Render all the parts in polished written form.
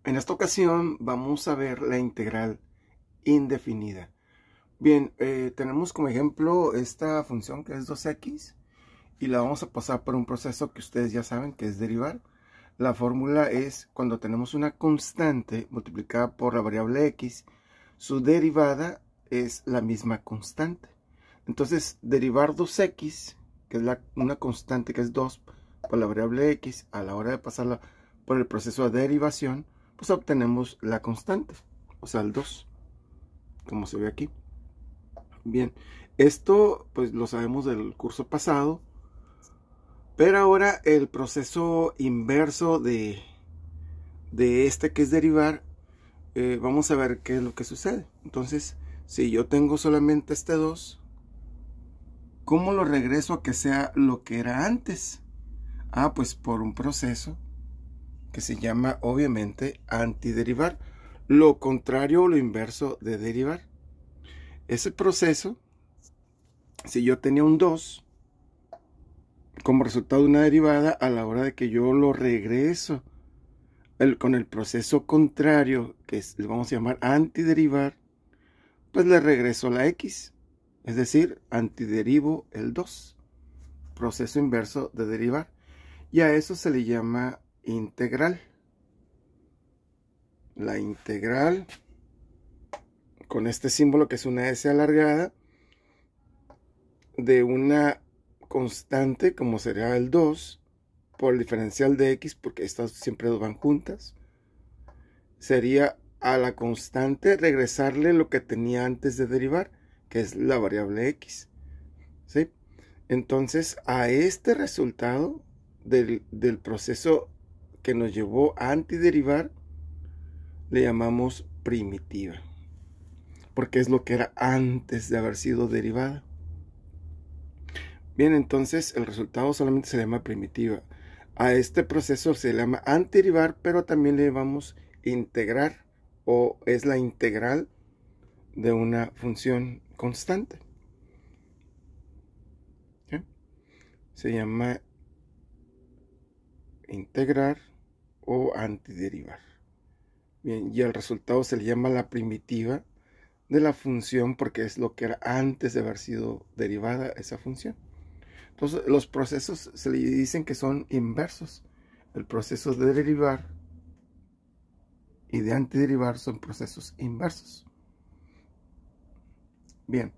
En esta ocasión vamos a ver la integral indefinida. Bien, tenemos como ejemplo esta función que es 2x y la vamos a pasar por un proceso que ustedes ya saben que es derivar. La fórmula es cuando tenemos una constante multiplicada por la variable x, su derivada es la misma constante. Entonces, derivar 2x, que es una constante que es 2 por la variable x, a la hora de pasarla por el proceso de derivación, pues obtenemos la constante, o sea, el 2, como se ve aquí. Bien, esto pues lo sabemos del curso pasado, pero ahora el proceso inverso de este que es derivar, vamos a ver qué es lo que sucede. Entonces, si yo tengo solamente este 2, ¿cómo lo regreso a que sea lo que era antes? Pues por un proceso que se llama obviamente antiderivar, lo contrario o lo inverso de derivar. Ese proceso, si yo tenía un 2 como resultado de una derivada, a la hora de que yo lo regreso con el proceso contrario, que le vamos a llamar antiderivar, pues le regreso la x, es decir, antiderivo el 2, proceso inverso de derivar, y a eso se le llama integral. La integral con este símbolo que es una S alargada de una constante como sería el 2 por el diferencial de x, porque estas siempre van juntas, sería a la constante regresarle lo que tenía antes de derivar, que es la variable x, ¿sí? Entonces a este resultado del proceso que nos llevó a antiderivar le llamamos primitiva, porque es lo que era antes de haber sido derivada. Bien, entonces el resultado solamente se llama primitiva. A este proceso se le llama antiderivar, pero también le llamamos integrar, o es la integral de una función constante. ¿Sí? Se llama integrar o antiderivar. Bien, y el resultado se le llama la primitiva de la función porque es lo que era antes de haber sido derivada esa función. Entonces, los procesos se le dicen que son inversos. El proceso de derivar y de antiderivar son procesos inversos. Bien,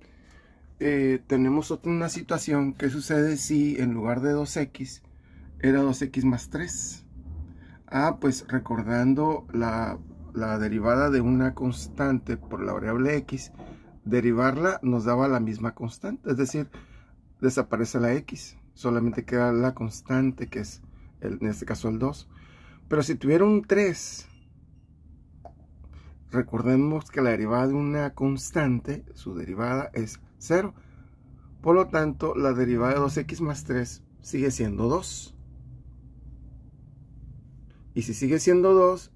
tenemos una situación que sucede si en lugar de 2x era 2x más 3. Pues recordando la derivada de una constante por la variable x, derivarla nos daba la misma constante, es decir, desaparece la x, solamente queda la constante que es en este caso el 2. Pero si tuviera un 3, recordemos que la derivada de una constante, su derivada es 0. Por lo tanto, la derivada de 2x más 3 sigue siendo 2. Y si sigue siendo 2,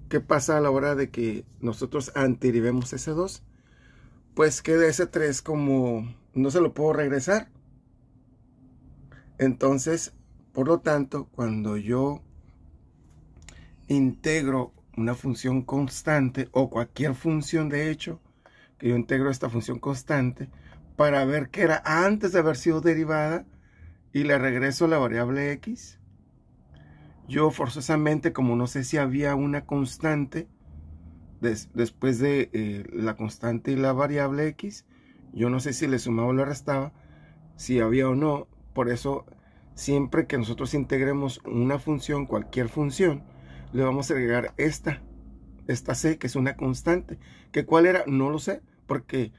¿qué pasa a la hora de que nosotros antiderivemos ese 2? Pues queda ese 3 como no se lo puedo regresar. Entonces, por lo tanto, cuando yo integro una función constante o cualquier función de hecho, que yo integro esta función constante para ver qué era antes de haber sido derivada y le regreso la variable x, yo forzosamente, como no sé si había una constante después de la constante y la variable x, yo no sé si le sumaba o le restaba, si había o no. Por eso siempre que nosotros integremos una función, cualquier función, le vamos a agregar esta c, que es una constante. ¿Que cuál era? No lo sé, porque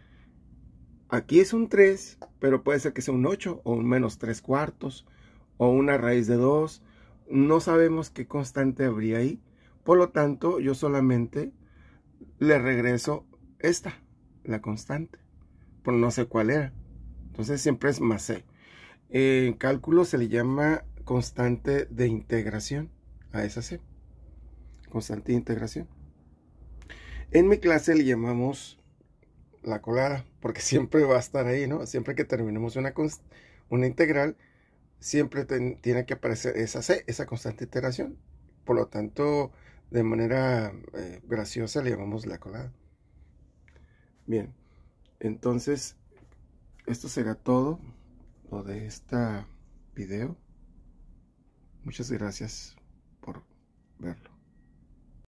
aquí es un 3, pero puede ser que sea un 8 o un menos 3 cuartos o una raíz de 2. No sabemos qué constante habría ahí. Por lo tanto, yo solamente le regreso esta, la constante, pero no sé cuál era. Entonces siempre es más c. En cálculo se le llama constante de integración a esa c, constante de integración. En mi clase le llamamos la colada, porque siempre va a estar ahí, ¿no? Siempre que terminemos una integral, siempre tiene que aparecer esa c, esa constante de integración. por lo tanto, de manera graciosa le llamamos la colada. Bien, entonces, esto será todo lo de este video. Muchas gracias por verlo.